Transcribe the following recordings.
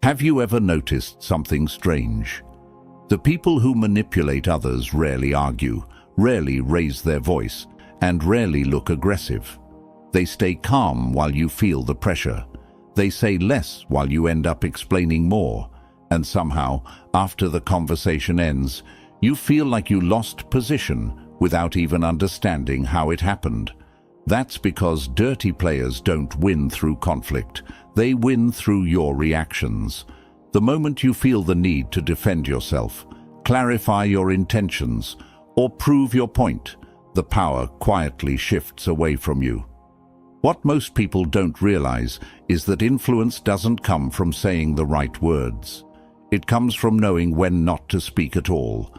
Have you ever noticed something strange? The people who manipulate others rarely argue, rarely raise their voice, and rarely look aggressive. They stay calm while you feel the pressure. They say less while you end up explaining more. And somehow, after the conversation ends, you feel like you lost position without even understanding how it happened. That's because dirty players don't win through conflict. They win through your reactions. The moment you feel the need to defend yourself, clarify your intentions, or prove your point, the power quietly shifts away from you. What most people don't realize is that influence doesn't come from saying the right words. It comes from knowing when not to speak at all.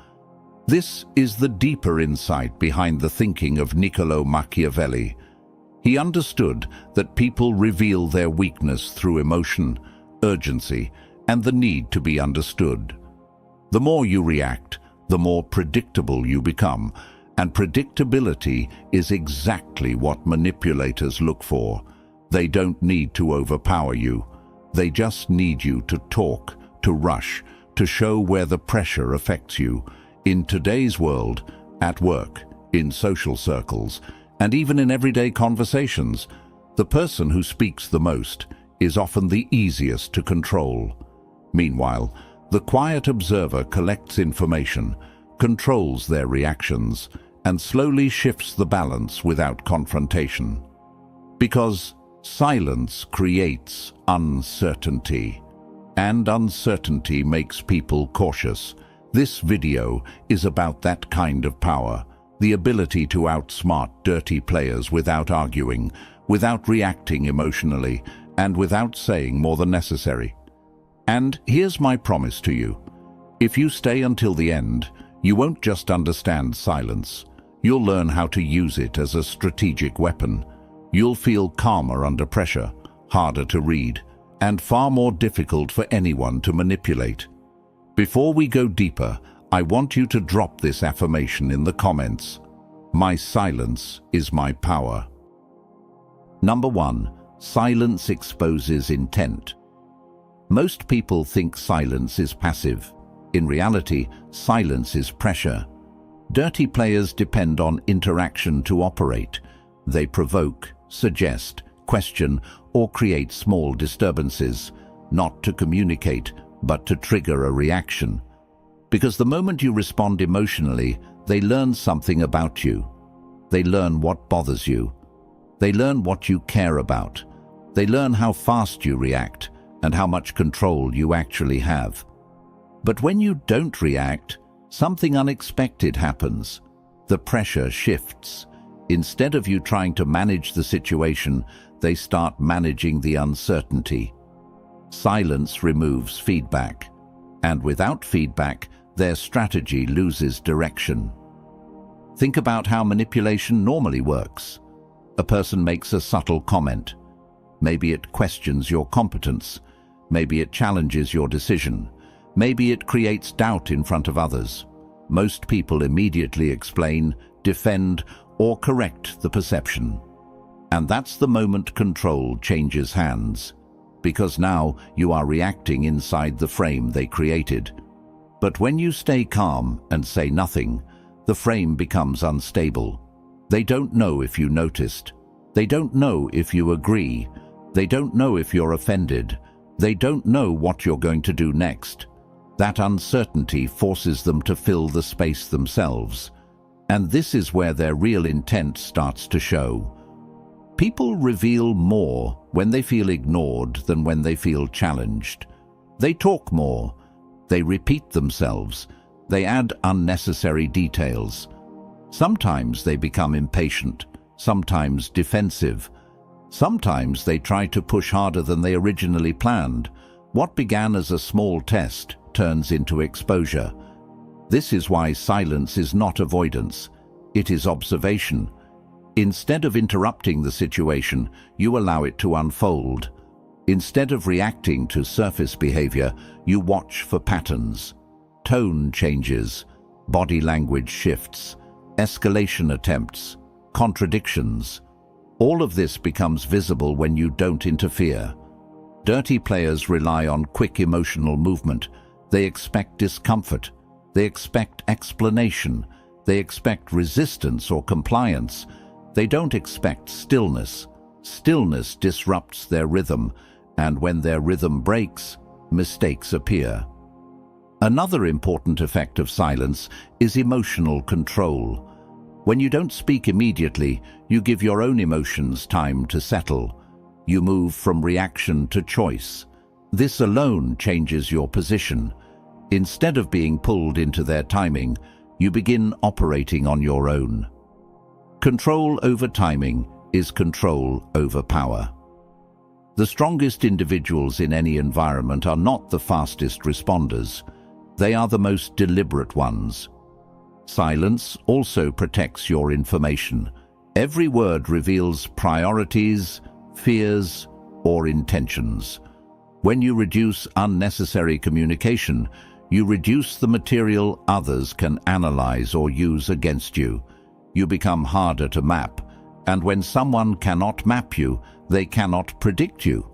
This is the deeper insight behind the thinking of Niccolò Machiavelli. He understood that people reveal their weakness through emotion, urgency, and the need to be understood. The more you react, the more predictable you become, and predictability is exactly what manipulators look for. They don't need to overpower you. They just need you to talk, to rush, to show where the pressure affects you. In today's world, at work, in social circles, and even in everyday conversations, the person who speaks the most is often the easiest to control. Meanwhile, the quiet observer collects information, controls their reactions, and slowly shifts the balance without confrontation. Because silence creates uncertainty, and uncertainty makes people cautious. This video is about that kind of power, the ability to outsmart dirty players without arguing, without reacting emotionally, and without saying more than necessary. And here's my promise to you. If you stay until the end, you won't just understand silence. You'll learn how to use it as a strategic weapon. You'll feel calmer under pressure, harder to read, and far more difficult for anyone to manipulate. Before we go deeper, I want you to drop this affirmation in the comments. My silence is my power. Number 1. Silence exposes intent. Most people think silence is passive. In reality, silence is pressure. Dirty players depend on interaction to operate. They provoke, suggest, question, or create small disturbances, not to communicate, but to trigger a reaction. Because the moment you respond emotionally, they learn something about you. They learn what bothers you. They learn what you care about. They learn how fast you react and how much control you actually have. But when you don't react, something unexpected happens. The pressure shifts. Instead of you trying to manage the situation, they start managing the uncertainty. Silence removes feedback, and without feedback, their strategy loses direction. Think about how manipulation normally works. A person makes a subtle comment. Maybe it questions your competence. Maybe it challenges your decision. Maybe it creates doubt in front of others. Most people immediately explain, defend, or correct the perception. And that's the moment control changes hands. Because now you are reacting inside the frame they created. But when you stay calm and say nothing, the frame becomes unstable. They don't know if you noticed. They don't know if you agree. They don't know if you're offended. They don't know what you're going to do next. That uncertainty forces them to fill the space themselves. And this is where their real intent starts to show. People reveal more when they feel ignored than when they feel challenged. They talk more. They repeat themselves. They add unnecessary details. Sometimes they become impatient, sometimes defensive. Sometimes they try to push harder than they originally planned. What began as a small test turns into exposure. This is why silence is not avoidance. It is observation. Instead of interrupting the situation, you allow it to unfold. Instead of reacting to surface behavior, you watch for patterns. Tone changes, body language shifts, escalation attempts, contradictions. All of this becomes visible when you don't interfere. Dirty players rely on quick emotional movement. They expect discomfort. They expect explanation. They expect resistance or compliance. They don't expect stillness. Stillness disrupts their rhythm, and when their rhythm breaks, mistakes appear. Another important effect of silence is emotional control. When you don't speak immediately, you give your own emotions time to settle. You move from reaction to choice. This alone changes your position. Instead of being pulled into their timing, you begin operating on your own. Control over timing is control over power. The strongest individuals in any environment are not the fastest responders. They are the most deliberate ones. Silence also protects your information. Every word reveals priorities, fears, or intentions. When you reduce unnecessary communication, you reduce the material others can analyze or use against you. You become harder to map, and when someone cannot map you, they cannot predict you.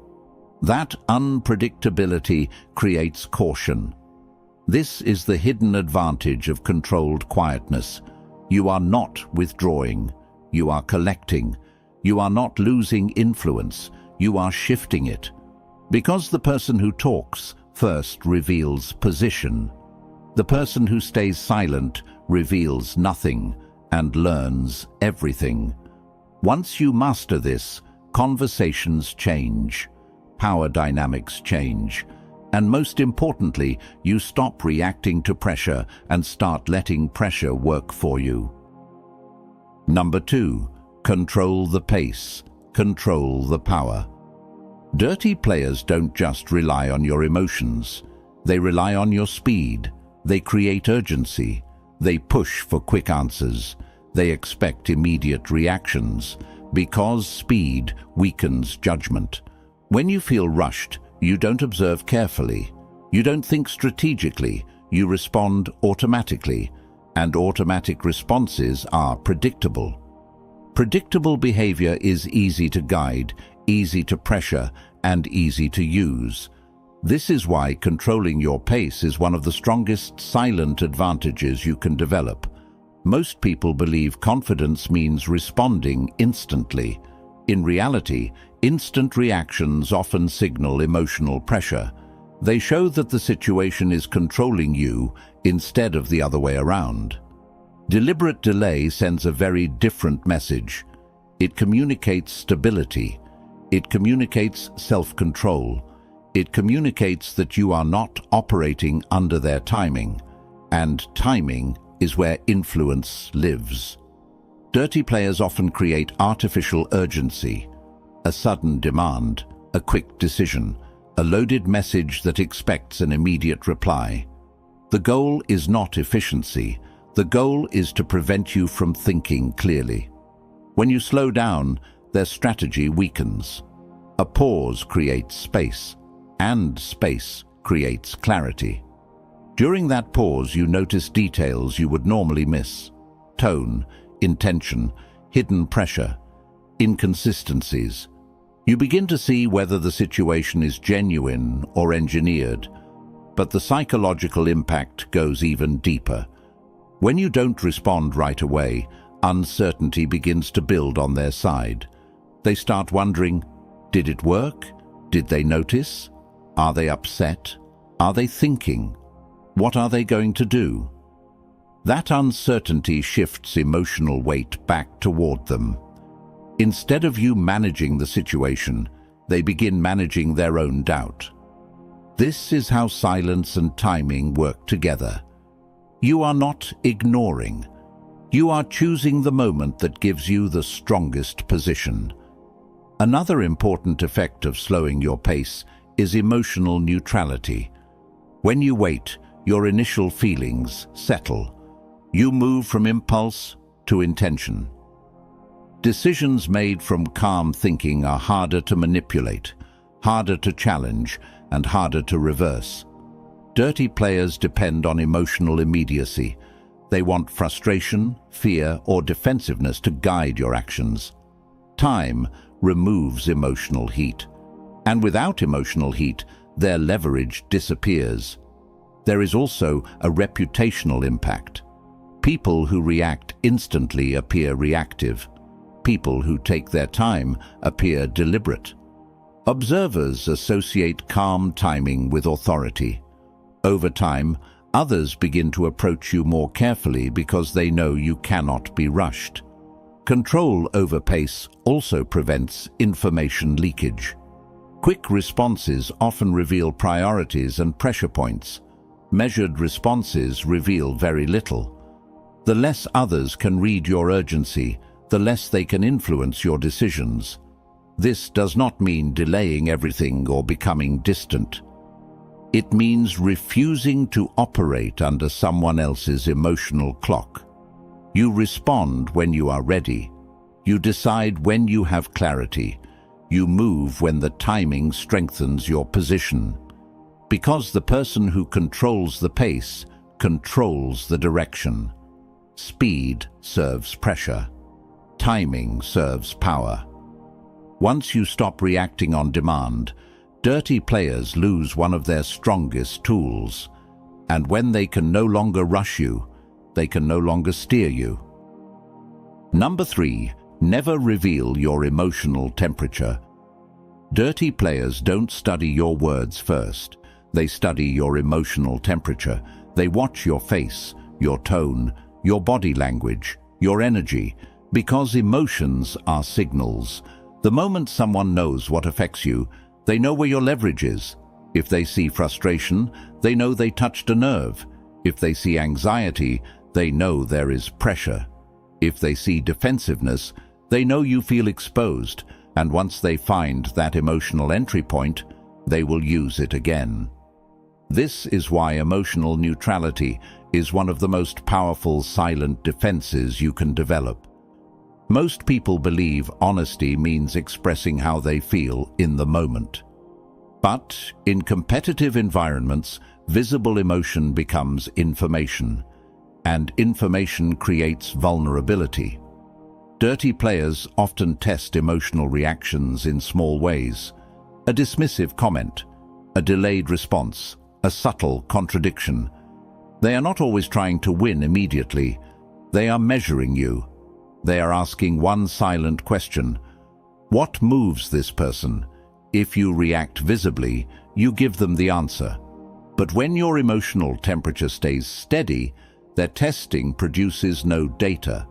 That unpredictability creates caution. This is the hidden advantage of controlled quietness. You are not withdrawing. You are collecting. You are not losing influence. You are shifting it. Because the person who talks first reveals position. The person who stays silent reveals nothing and learns everything. Once you master this, conversations change, power dynamics change, and most importantly, you stop reacting to pressure and start letting pressure work for you. Number 2, control the pace, control the power. Dirty players don't just rely on your emotions. They rely on your speed. They create urgency. They push for quick answers. They expect immediate reactions, because speed weakens judgment. When you feel rushed, you don't observe carefully. You don't think strategically. You respond automatically, and automatic responses are predictable. Predictable behavior is easy to guide, easy to pressure, and easy to use. This is why controlling your pace is one of the strongest silent advantages you can develop. Most people believe confidence means responding instantly. In reality, instant reactions often signal emotional pressure. They show that the situation is controlling you instead of the other way around. Deliberate delay sends a very different message. It communicates stability. It communicates self-control. It communicates that you are not operating under their timing, and timing is where influence lives. Dirty players often create artificial urgency, a sudden demand, a quick decision, a loaded message that expects an immediate reply. The goal is not efficiency. The goal is to prevent you from thinking clearly. When you slow down, their strategy weakens. A pause creates space, and space creates clarity. During that pause, you notice details you would normally miss: tone, intention, hidden pressure, inconsistencies. You begin to see whether the situation is genuine or engineered, but the psychological impact goes even deeper. When you don't respond right away, uncertainty begins to build on their side. They start wondering, did it work? Did they notice? Are they upset? Are they thinking? What are they going to do? That uncertainty shifts emotional weight back toward them. Instead of you managing the situation, they begin managing their own doubt. This is how silence and timing work together. You are not ignoring. You are choosing the moment that gives you the strongest position. Another important effect of slowing your pace is emotional neutrality. When you wait, your initial feelings settle. You move from impulse to intention. Decisions made from calm thinking are harder to manipulate, harder to challenge, and harder to reverse. Dirty players depend on emotional immediacy. They want frustration, fear, or defensiveness to guide your actions. Time removes emotional heat. And without emotional heat, their leverage disappears. There is also a reputational impact. People who react instantly appear reactive. People who take their time appear deliberate. Observers associate calm timing with authority. Over time, others begin to approach you more carefully because they know you cannot be rushed. Control over pace also prevents information leakage. Quick responses often reveal priorities and pressure points. Measured responses reveal very little. The less others can read your urgency, the less they can influence your decisions. This does not mean delaying everything or becoming distant. It means refusing to operate under someone else's emotional clock. You respond when you are ready. You decide when you have clarity. You move when the timing strengthens your position. Because the person who controls the pace controls the direction. Speed serves pressure. Timing serves power. Once you stop reacting on demand, dirty players lose one of their strongest tools. And when they can no longer rush you, they can no longer steer you. Number 3, never reveal your emotional temperature. Dirty players don't study your words first. They study your emotional temperature. They watch your face, your tone, your body language, your energy, because emotions are signals. The moment someone knows what affects you, they know where your leverage is. If they see frustration, they know they touched a nerve. If they see anxiety, they know there is pressure. If they see defensiveness, they know you feel exposed, and once they find that emotional entry point, they will use it again. This is why emotional neutrality is one of the most powerful silent defenses you can develop. Most people believe honesty means expressing how they feel in the moment. But in competitive environments, visible emotion becomes information, and information creates vulnerability. Dirty players often test emotional reactions in small ways. A dismissive comment, a delayed response, a subtle contradiction. They are not always trying to win immediately. They are measuring you. They are asking one silent question: what moves this person? If you react visibly, you give them the answer. But when your emotional temperature stays steady, their testing produces no data.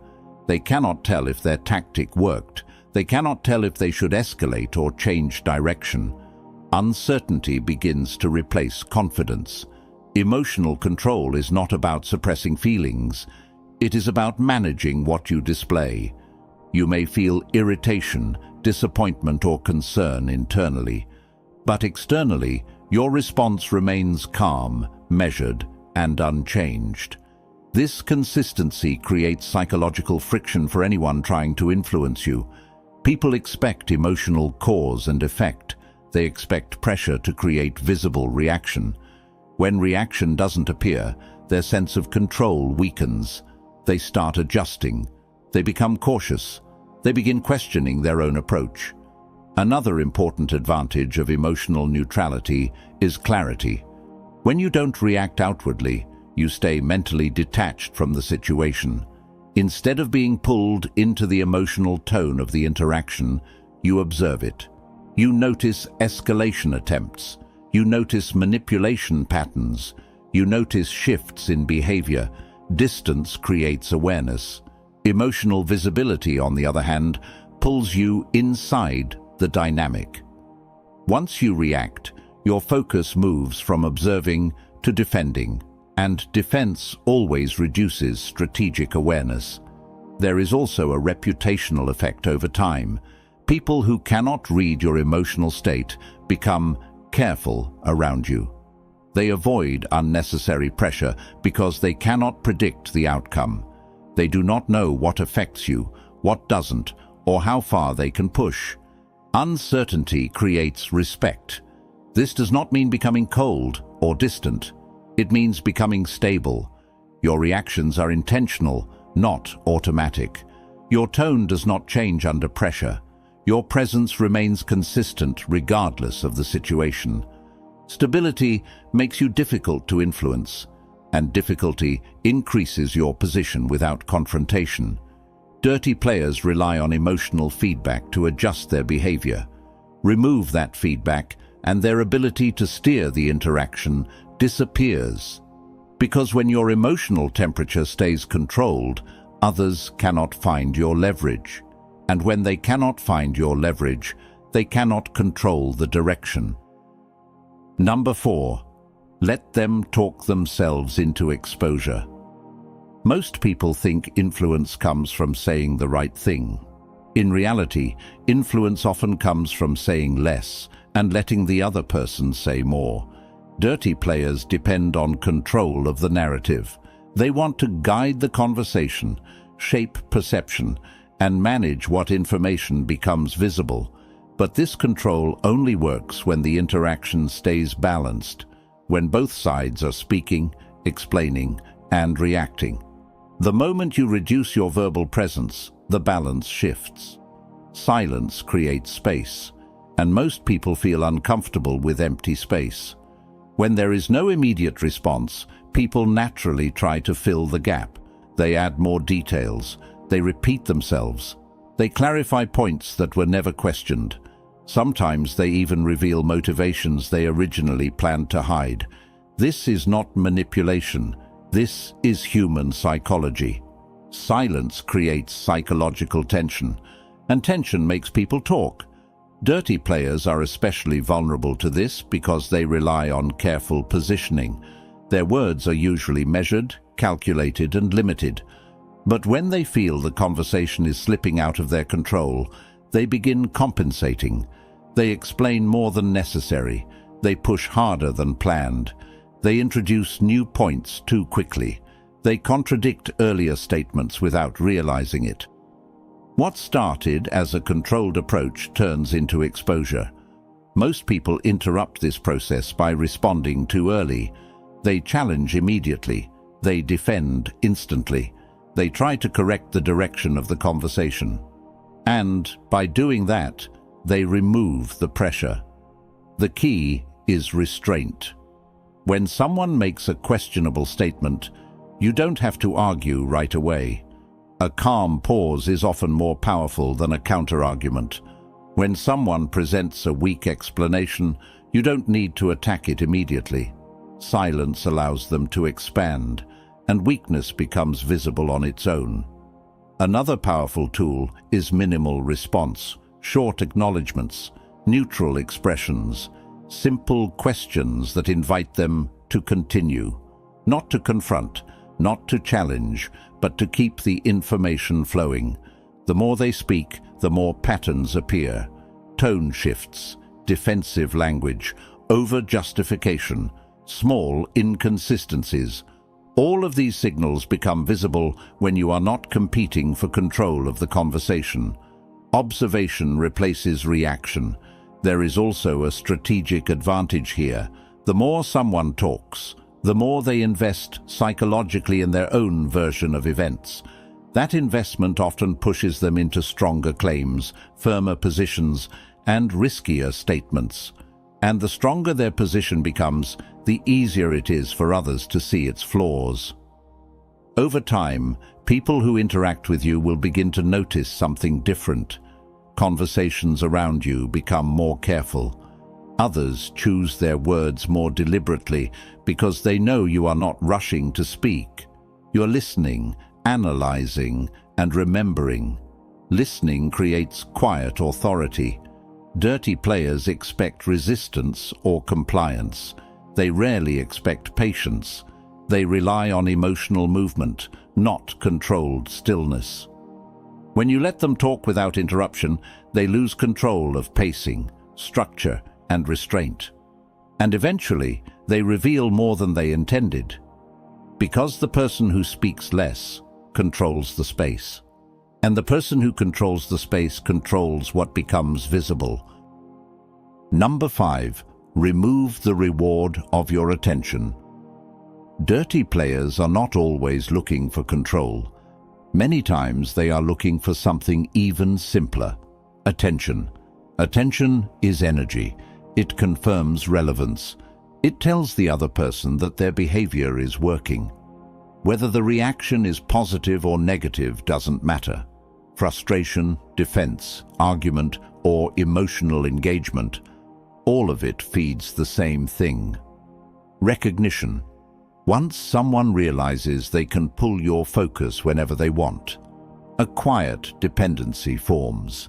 They cannot tell if their tactic worked. They cannot tell if they should escalate or change direction. Uncertainty begins to replace confidence. Emotional control is not about suppressing feelings. It is about managing what you display. You may feel irritation, disappointment, or concern internally, but externally, your response remains calm, measured, and unchanged. This consistency creates psychological friction for anyone trying to influence you. People expect emotional cause and effect. They expect pressure to create visible reaction. When reaction doesn't appear, their sense of control weakens. They start adjusting. They become cautious. They begin questioning their own approach. Another important advantage of emotional neutrality is clarity. When you don't react outwardly, you stay mentally detached from the situation. Instead of being pulled into the emotional tone of the interaction, you observe it. You notice escalation attempts. You notice manipulation patterns. You notice shifts in behavior. Distance creates awareness. Emotional visibility, on the other hand, pulls you inside the dynamic. Once you react, your focus moves from observing to defending, and defense always reduces strategic awareness. There is also a reputational effect over time. People who cannot read your emotional state become careful around you. They avoid unnecessary pressure because they cannot predict the outcome. They do not know what affects you, what doesn't, or how far they can push. Uncertainty creates respect. This does not mean becoming cold or distant. It means becoming stable. Your reactions are intentional, not automatic. Your tone does not change under pressure. Your presence remains consistent regardless of the situation. Stability makes you difficult to influence, and difficulty increases your position without confrontation. Dirty players rely on emotional feedback to adjust their behavior. Remove that feedback, and their ability to steer the interaction disappears. Because when your emotional temperature stays controlled, others cannot find your leverage. And when they cannot find your leverage, they cannot control the direction. Number 4. Let them talk themselves into exposure. Most people think influence comes from saying the right thing. In reality, influence often comes from saying less and letting the other person say more. Dirty players depend on control of the narrative. They want to guide the conversation, shape perception, and manage what information becomes visible. But this control only works when the interaction stays balanced, when both sides are speaking, explaining, and reacting. The moment you reduce your verbal presence, the balance shifts. Silence creates space, and most people feel uncomfortable with empty space. When there is no immediate response, people naturally try to fill the gap. They add more details. They repeat themselves. They clarify points that were never questioned. Sometimes they even reveal motivations they originally planned to hide. This is not manipulation. This is human psychology. Silence creates psychological tension, and tension makes people talk. Dirty players are especially vulnerable to this because they rely on careful positioning. Their words are usually measured, calculated, and limited. But when they feel the conversation is slipping out of their control, they begin compensating. They explain more than necessary. They push harder than planned. They introduce new points too quickly. They contradict earlier statements without realizing it. What started as a controlled approach turns into exposure. Most people interrupt this process by responding too early. They challenge immediately. They defend instantly. They try to correct the direction of the conversation. And by doing that, they remove the pressure. The key is restraint. When someone makes a questionable statement, you don't have to argue right away. A calm pause is often more powerful than a counter-argument. When someone presents a weak explanation, you don't need to attack it immediately. Silence allows them to expand, and weakness becomes visible on its own. Another powerful tool is minimal response, short acknowledgements, neutral expressions, simple questions that invite them to continue, not to confront, not to challenge, but to keep the information flowing. The more they speak, the more patterns appear. Tone shifts, defensive language, over-justification, small inconsistencies. All of these signals become visible when you are not competing for control of the conversation. Observation replaces reaction. There is also a strategic advantage here. The more someone talks, the more they invest psychologically in their own version of events. That investment often pushes them into stronger claims, firmer positions, and riskier statements. And the stronger their position becomes, the easier it is for others to see its flaws. Over time, people who interact with you will begin to notice something different. Conversations around you become more careful. Others choose their words more deliberately because they know you are not rushing to speak. You're listening, analyzing, and remembering. Listening creates quiet authority. Dirty players expect resistance or compliance. They rarely expect patience. They rely on emotional movement, not controlled stillness. When you let them talk without interruption, they lose control of pacing, structure, and restraint. And eventually, they reveal more than they intended. Because the person who speaks less controls the space. And the person who controls the space controls what becomes visible. Number 5. Remove the reward of your attention. Dirty players are not always looking for control. Many times they are looking for something even simpler: Attention. Attention is energy. It confirms relevance. It tells the other person that their behavior is working. Whether the reaction is positive or negative doesn't matter. Frustration, defense, argument, or emotional engagement, all of it feeds the same thing. Recognition. Once someone realizes they can pull your focus whenever they want, a quiet dependency forms.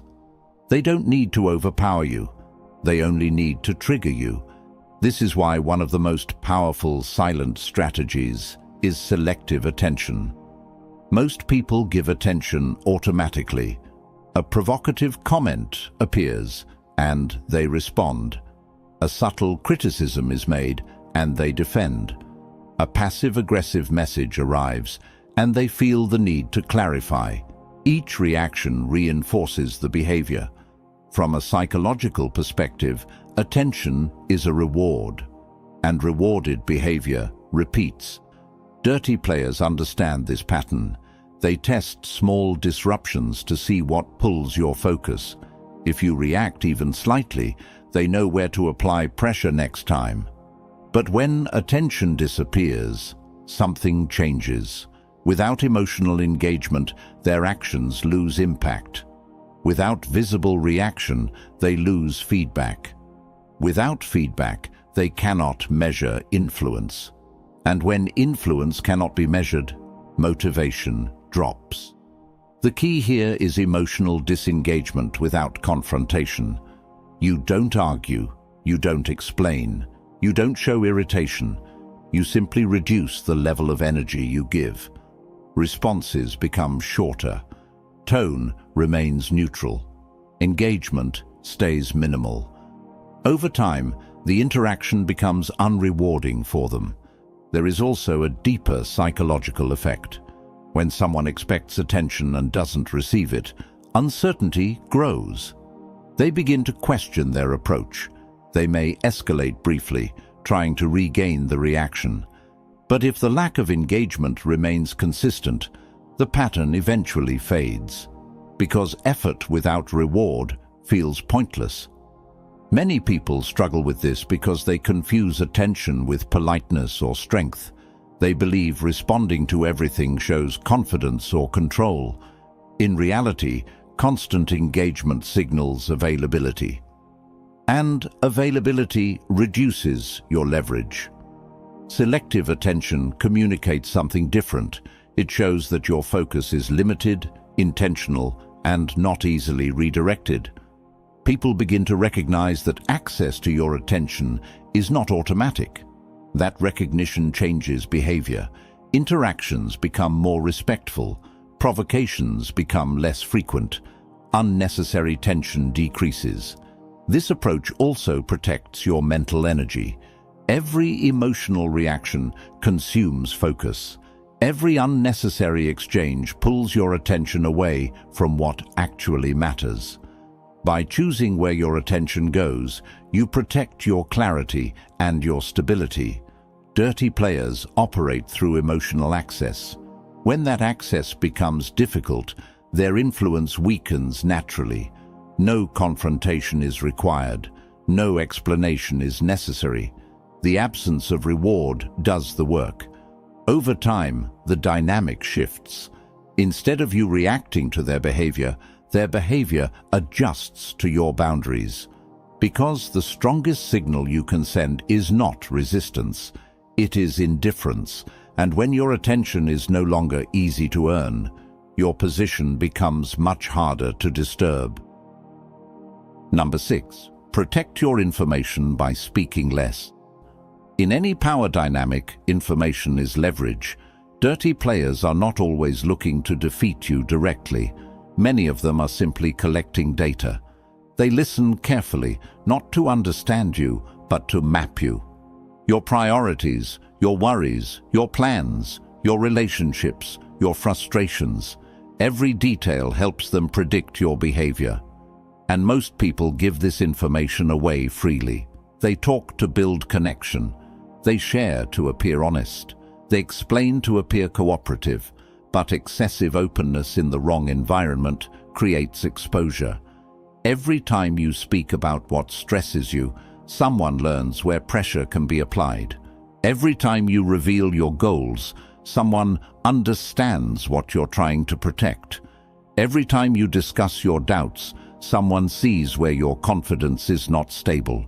They don't need to overpower you. They only need to trigger you. This is why one of the most powerful silent strategies is selective attention. Most people give attention automatically. A provocative comment appears, and they respond. A subtle criticism is made, and they defend. A passive-aggressive message arrives, and they feel the need to clarify. Each reaction reinforces the behavior. From a psychological perspective, attention is a reward, and rewarded behavior repeats. Dirty players understand this pattern. They test small disruptions to see what pulls your focus. If you react even slightly, they know where to apply pressure next time. But when attention disappears, something changes. Without emotional engagement, their actions lose impact. Without visible reaction, they lose feedback. Without feedback, they cannot measure influence. And when influence cannot be measured, motivation drops. The key here is emotional disengagement without confrontation. You don't argue, you don't explain, you don't show irritation. You simply reduce the level of energy you give. Responses become shorter. Tone remains neutral. Engagement stays minimal. Over time, the interaction becomes unrewarding for them. There is also a deeper psychological effect. When someone expects attention and doesn't receive it, uncertainty grows. They begin to question their approach. They may escalate briefly, trying to regain the reaction. But if the lack of engagement remains consistent, the pattern eventually fades, because effort without reward feels pointless. Many people struggle with this because they confuse attention with politeness or strength. They believe responding to everything shows confidence or control. In reality, constant engagement signals availability. And availability reduces your leverage. Selective attention communicates something different. It shows that your focus is limited, intentional, and not easily redirected. People begin to recognize that access to your attention is not automatic. That recognition changes behavior. Interactions become more respectful. Provocations become less frequent. Unnecessary tension decreases. This approach also protects your mental energy. Every emotional reaction consumes focus. Every unnecessary exchange pulls your attention away from what actually matters. By choosing where your attention goes, you protect your clarity and your stability. Dirty players operate through emotional access. When that access becomes difficult, their influence weakens naturally. No confrontation is required. No explanation is necessary. The absence of reward does the work. Over time, the dynamic shifts. Instead of you reacting to their behavior adjusts to your boundaries. Because the strongest signal you can send is not resistance, it is indifference. And when your attention is no longer easy to earn, your position becomes much harder to disturb. Number 6. Protect your information by speaking less. In any power dynamic, information is leverage. Dirty players are not always looking to defeat you directly. Many of them are simply collecting data. They listen carefully, not to understand you, but to map you. Your priorities, your worries, your plans, your relationships, your frustrations. Every detail helps them predict your behavior. And most people give this information away freely. They talk to build connection. They share to appear honest. They explain to appear cooperative. But excessive openness in the wrong environment creates exposure. Every time you speak about what stresses you, someone learns where pressure can be applied. Every time you reveal your goals, someone understands what you're trying to protect. Every time you discuss your doubts, someone sees where your confidence is not stable.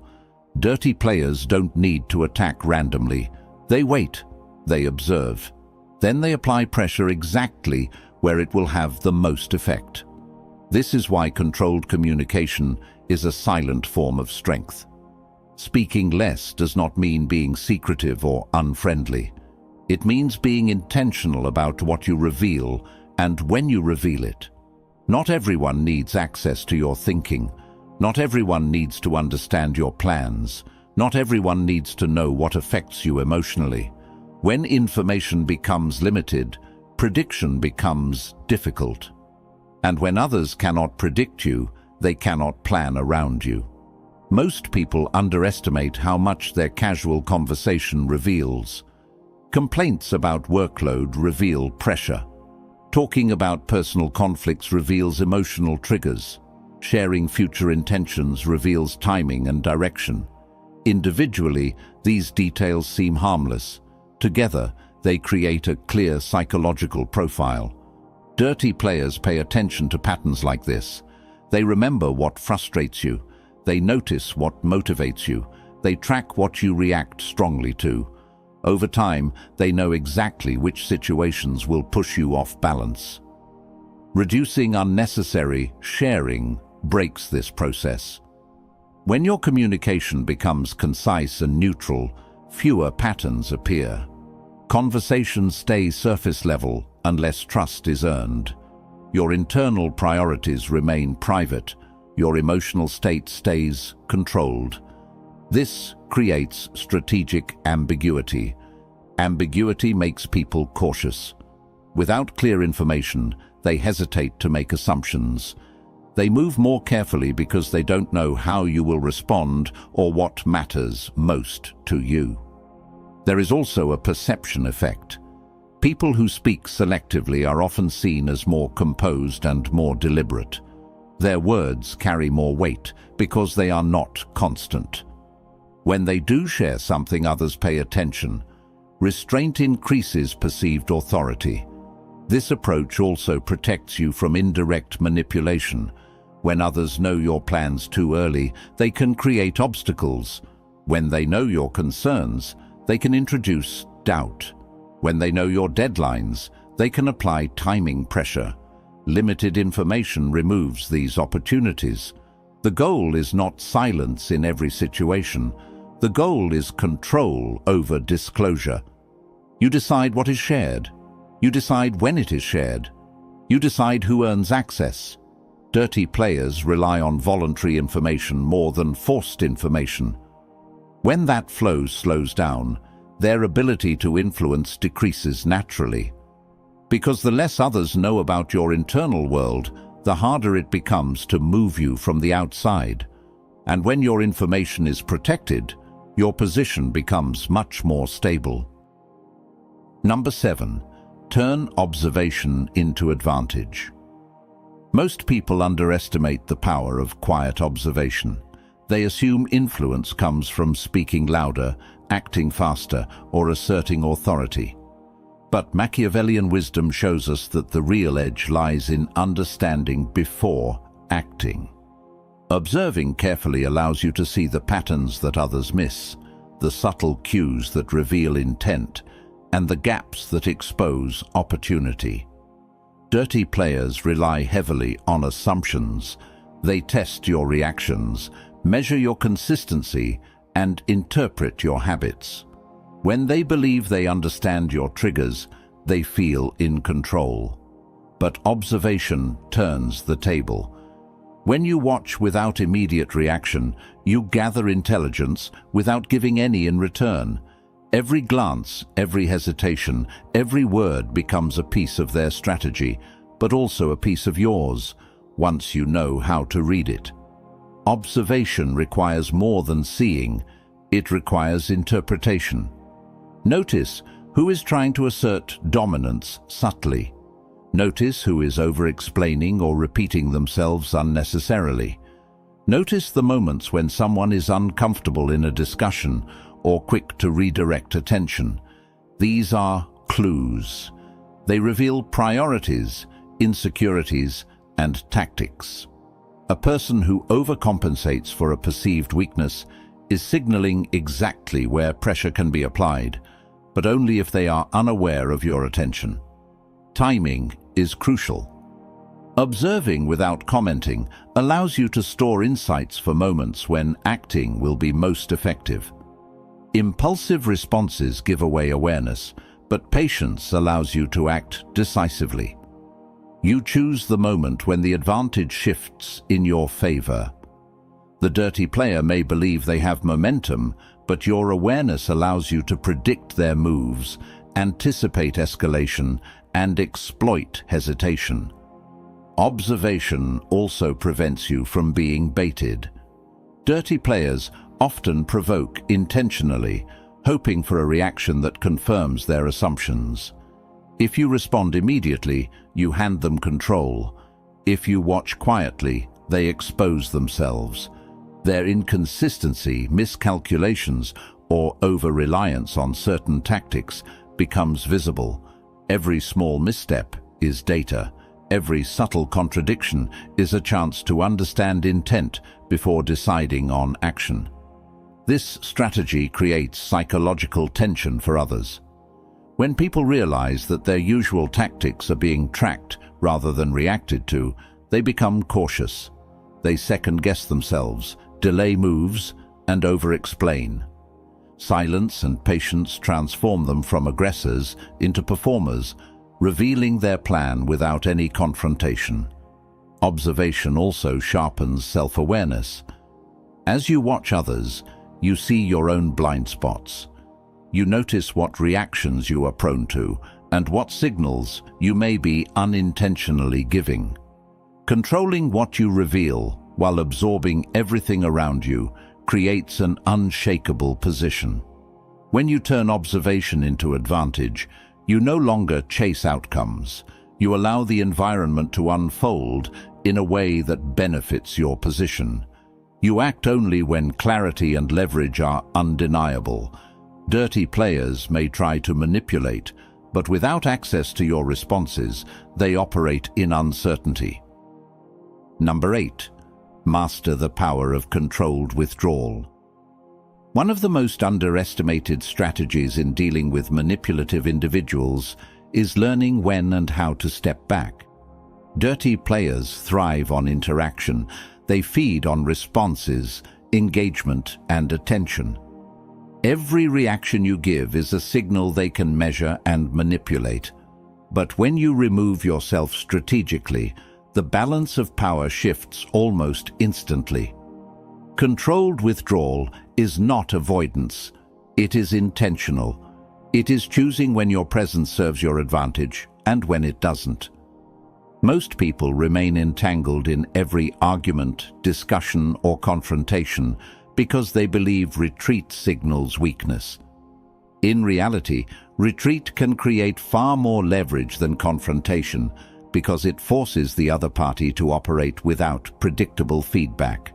Dirty players don't need to attack randomly. They wait, they observe. Then they apply pressure exactly where it will have the most effect. This is why controlled communication is a silent form of strength. Speaking less does not mean being secretive or unfriendly. It means being intentional about what you reveal and when you reveal it. Not everyone needs access to your thinking. Not everyone needs to understand your plans. Not everyone needs to know what affects you emotionally. When information becomes limited, prediction becomes difficult. And when others cannot predict you, they cannot plan around you. Most people underestimate how much their casual conversation reveals. Complaints about workload reveal pressure. Talking about personal conflicts reveals emotional triggers. Sharing future intentions reveals timing and direction. Individually, these details seem harmless. Together, they create a clear psychological profile. Dirty players pay attention to patterns like this. They remember what frustrates you. They notice what motivates you. They track what you react strongly to. Over time, they know exactly which situations will push you off balance. Reducing unnecessary sharing breaks this process. When your communication becomes concise and neutral, fewer patterns appear. Conversations stay surface level unless trust is earned. Your internal priorities remain private. Your emotional state stays controlled. This creates strategic ambiguity. Ambiguity makes people cautious. Without clear information, they hesitate to make assumptions. They move more carefully because they don't know how you will respond or what matters most to you. There is also a perception effect. People who speak selectively are often seen as more composed and more deliberate. Their words carry more weight because they are not constant. When they do share something, others pay attention. Restraint increases perceived authority. This approach also protects you from indirect manipulation. When others know your plans too early, they can create obstacles. When they know your concerns, they can introduce doubt. When they know your deadlines, they can apply timing pressure. Limited information removes these opportunities. The goal is not silence in every situation. The goal is control over disclosure. You decide what is shared. You decide when it is shared. You decide who earns access. Dirty players rely on voluntary information more than forced information. When that flow slows down, their ability to influence decreases naturally. Because the less others know about your internal world, the harder it becomes to move you from the outside. And when your information is protected, your position becomes much more stable. Number 7. Turn observation into advantage. Most people underestimate the power of quiet observation. They assume influence comes from speaking louder, acting faster, or asserting authority. But Machiavellian wisdom shows us that the real edge lies in understanding before acting. Observing carefully allows you to see the patterns that others miss, the subtle cues that reveal intent, and the gaps that expose opportunity. Dirty players rely heavily on assumptions. They test your reactions, measure your consistency, and interpret your habits. When they believe they understand your triggers, they feel in control. But observation turns the table. When you watch without immediate reaction, you gather intelligence without giving any in return. Every glance, every hesitation, every word becomes a piece of their strategy, but also a piece of yours, once you know how to read it. Observation requires more than seeing. It requires interpretation. Notice who is trying to assert dominance subtly. Notice who is over-explaining or repeating themselves unnecessarily. Notice the moments when someone is uncomfortable in a discussion or quick to redirect attention. These are clues. They reveal priorities, insecurities, and tactics. A person who overcompensates for a perceived weakness is signaling exactly where pressure can be applied, but only if they are unaware of your attention. Timing is crucial. Observing without commenting allows you to store insights for moments when acting will be most effective. Impulsive responses give away awareness, but patience allows you to act decisively. You choose the moment when the advantage shifts in your favor. The dirty player may believe they have momentum, but your awareness allows you to predict their moves, anticipate escalation, and exploit hesitation. Observation also prevents you from being baited. Dirty players often provoke intentionally, hoping for a reaction that confirms their assumptions. If you respond immediately, you hand them control. If you watch quietly, they expose themselves. Their inconsistency, miscalculations, or over-reliance on certain tactics becomes visible. Every small misstep is data. Every subtle contradiction is a chance to understand intent before deciding on action. This strategy creates psychological tension for others. When people realize that their usual tactics are being tracked rather than reacted to, they become cautious. They second-guess themselves, delay moves, and over-explain. Silence and patience transform them from aggressors into performers, revealing their plan without any confrontation. Observation also sharpens self-awareness. As you watch others, you see your own blind spots. You notice what reactions you are prone to and what signals you may be unintentionally giving. Controlling what you reveal while absorbing everything around you creates an unshakable position. When you turn observation into advantage, you no longer chase outcomes. You allow the environment to unfold in a way that benefits your position. You act only when clarity and leverage are undeniable. Dirty players may try to manipulate, but without access to your responses, they operate in uncertainty. Number 8. Master the power of controlled withdrawal. One of the most underestimated strategies in dealing with manipulative individuals is learning when and how to step back. Dirty players thrive on interaction. They feed on responses, engagement, and attention. Every reaction you give is a signal they can measure and manipulate. But when you remove yourself strategically, the balance of power shifts almost instantly. Controlled withdrawal is not avoidance. It is intentional. It is choosing when your presence serves your advantage and when it doesn't. Most people remain entangled in every argument, discussion, or confrontation because they believe retreat signals weakness. In reality, retreat can create far more leverage than confrontation because it forces the other party to operate without predictable feedback.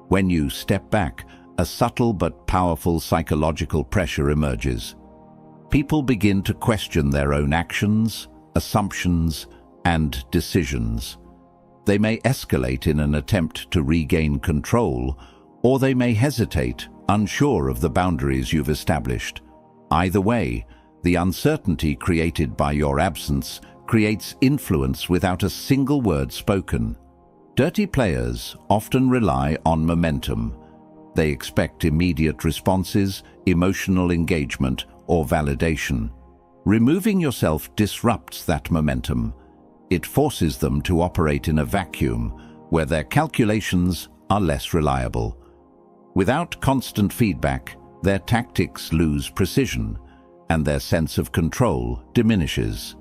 When you step back, a subtle but powerful psychological pressure emerges. People begin to question their own actions, assumptions, and decisions. They may escalate in an attempt to regain control, or they may hesitate, unsure of the boundaries you've established. Either way, the uncertainty created by your absence creates influence without a single word spoken. Dirty players often rely on momentum. They expect immediate responses, emotional engagement, or validation. Removing yourself disrupts that momentum. It forces them to operate in a vacuum where their calculations are less reliable. Without constant feedback, their tactics lose precision, and their sense of control diminishes.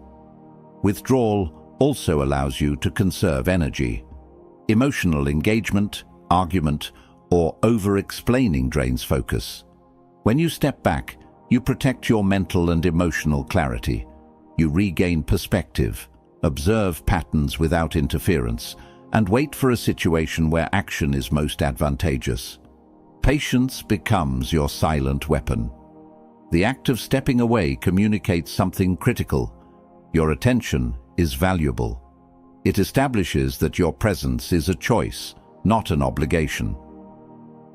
Withdrawal also allows you to conserve energy. Emotional engagement, argument, or over-explaining drains focus. When you step back, you protect your mental and emotional clarity. You regain perspective, observe patterns without interference, and wait for a situation where action is most advantageous. Patience becomes your silent weapon. The act of stepping away communicates something critical. Your attention is valuable. It establishes that your presence is a choice, not an obligation.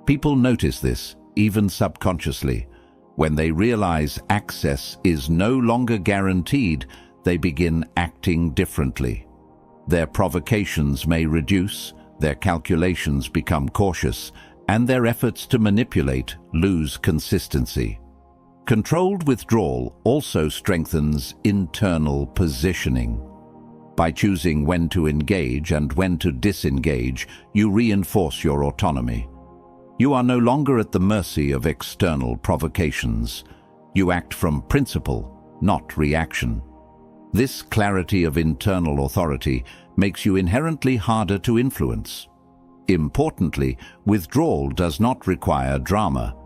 People notice this, even subconsciously. When they realize access is no longer guaranteed, they begin acting differently. Their provocations may reduce, their calculations become cautious, and their efforts to manipulate lose consistency. Controlled withdrawal also strengthens internal positioning. By choosing when to engage and when to disengage, you reinforce your autonomy. You are no longer at the mercy of external provocations. You act from principle, not reaction. This clarity of internal authority makes you inherently harder to influence. Importantly, withdrawal does not require drama.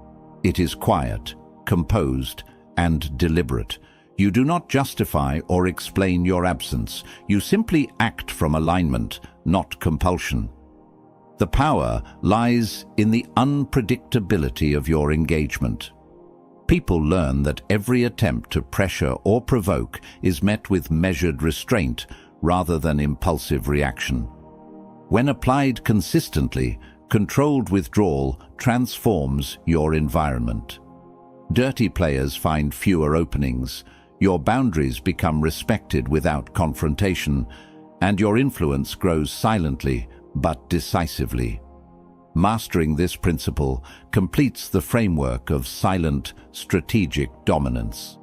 It is quiet, composed, and deliberate. You do not justify or explain your absence. You simply act from alignment, not compulsion. The power lies in the unpredictability of your engagement. People learn that every attempt to pressure or provoke is met with measured restraint rather than impulsive reaction. When applied consistently, controlled withdrawal transforms your environment. Dirty players find fewer openings, your boundaries become respected without confrontation, and your influence grows silently but decisively. Mastering this principle completes the framework of silent, strategic dominance.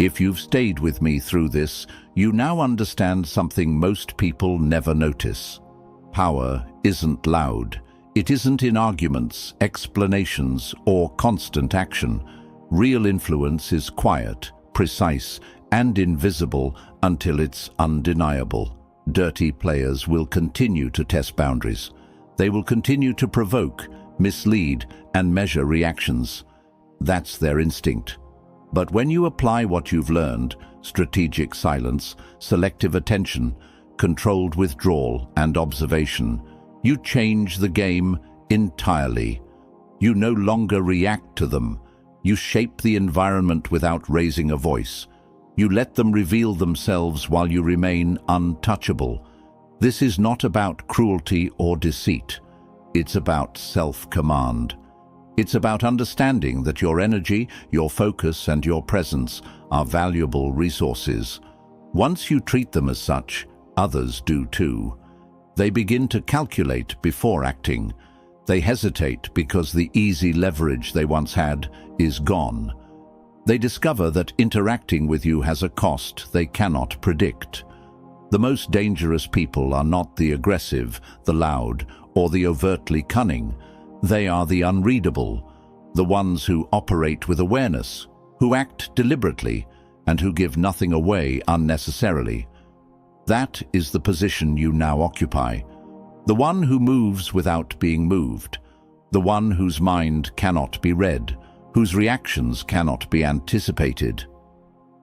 If you've stayed with me through this, you now understand something most people never notice. Power isn't loud. It isn't in arguments, explanations, or constant action. Real influence is quiet, precise, and invisible until it's undeniable. Dirty players will continue to test boundaries. They will continue to provoke, mislead, and measure reactions. That's their instinct. But when you apply what you've learned, strategic silence, selective attention, controlled withdrawal, and observation, you change the game entirely. You no longer react to them. You shape the environment without raising a voice. You let them reveal themselves while you remain untouchable. This is not about cruelty or deceit. It's about self-command. It's about understanding that your energy, your focus, and your presence are valuable resources. Once you treat them as such, others do too. They begin to calculate before acting. They hesitate because the easy leverage they once had is gone. They discover that interacting with you has a cost they cannot predict. The most dangerous people are not the aggressive, the loud, or the overtly cunning. They are the unreadable, the ones who operate with awareness, who act deliberately, and who give nothing away unnecessarily. That is the position you now occupy. The one who moves without being moved. The one whose mind cannot be read, whose reactions cannot be anticipated.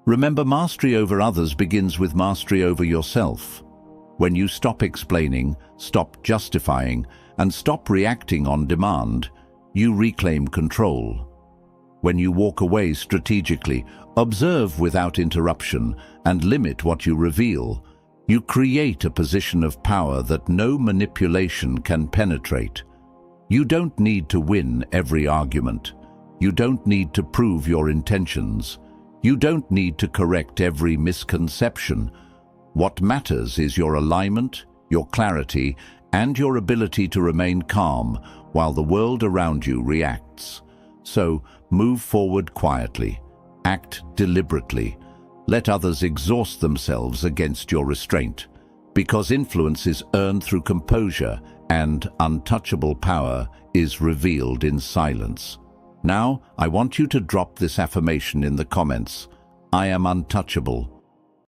Remember, mastery over others begins with mastery over yourself. When you stop explaining, stop justifying, and stop reacting on demand, you reclaim control. When you walk away strategically, observe without interruption, and limit what you reveal, you create a position of power that no manipulation can penetrate. You don't need to win every argument. You don't need to prove your intentions. You don't need to correct every misconception. What matters is your alignment, your clarity, and your ability to remain calm while the world around you reacts. So, move forward quietly. Act deliberately. Let others exhaust themselves against your restraint, because influence is earned through composure and untouchable power is revealed in silence. Now, I want you to drop this affirmation in the comments. I am untouchable.